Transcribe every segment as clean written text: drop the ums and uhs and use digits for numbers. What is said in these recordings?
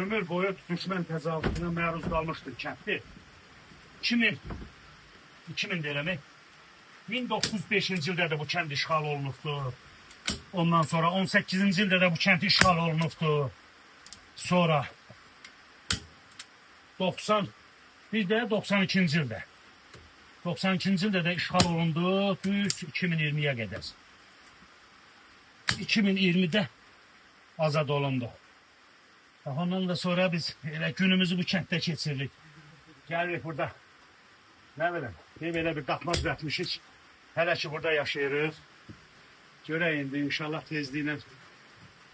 ömür boyu düşmən təcavüzünə məruz qalmışdır kəndli. 2000 deyirəm, 1905-ci ildə də bu kənd işğal olunubdur. Ondan sonra 18-ci ildə də bu kənd işğal olunubdur. Sonra 92-ci ildə. 92-ci ildə də işğal olundu, düz 2020-yə qədər. 2020-də azad olundu. Ondan da sonra biz elə günümüzü bu kənddə keçiririk. Gəlirik burada, nə bilim, belə bir qapma düzətmişik. Hələ ki burada yaşayırıq. Görək indi inşallah tezliklə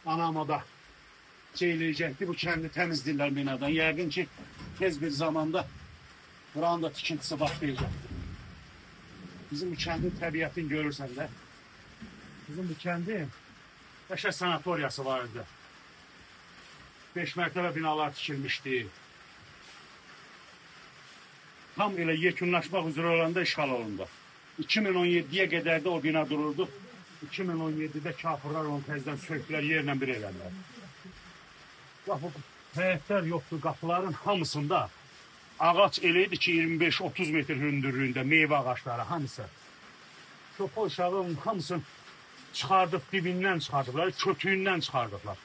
anam o da çeyləyəcəkdir. Bu kəndi təmizləyirlər binadan. Yəqin ki tez bir zamanda buranın da tikintisi başlayacaq. Bizim bu kəndin təbiətini görürsən də. Bizim bu kəndin Qəşər sanatoriyası var idi. 5 mərtəbə binalar tikilmişdi. Tam elə yekunlaşmaq üzrə olanda işğal olundu. 2017-yə qədər də o bina dururdu. 2017-də kafirlər onu təzdən sökdülər, yerlə bir elədilər. Bax, bu həyətlər yoxdur, qapıların hamısında ağac elə idi ki, 25-30 metr hündürlüyündə meyvə ağaçları hamısı. Çoxu uşağın hamısını çıxardıb, dibindən çıxardıblar, kötüyündən çıxardıblar.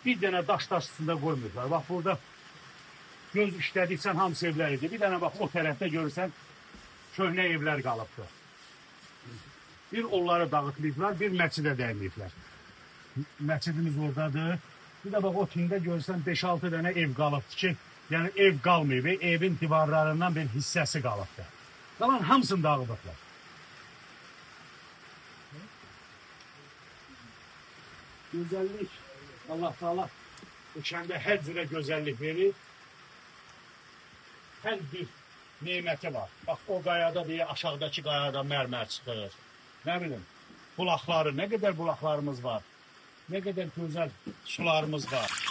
Bir dənə daş üstündə qoymurlar. Bax, burada göz işlədiksən hamısı evlər idi. Bir dənə bax, o tərəfdə görürsən, köhnə evlər qalıbdır. Bir onları dağıtmayıblar, bir məscidə dəyməyiblər. Məscidimiz oradadır. Bir də bax, o tində görürsən 5-6 dənə ev qalıbdır ki, yəni ev qalmayıb, evin divarlarından bir hissəsi qalıbdır. Qalan hamısını dağıdıblar. Gözəllik, Allah Teala bu kəndə hər cürə gözəllik verir. Hər bir neyməti var. Bax, o qayada deyə aşağıdakı qayada mərmər çıxır. Nə bilim, bulaqları, nə qədər bulaqlarımız var. Nə qədər gözəl sularımız var.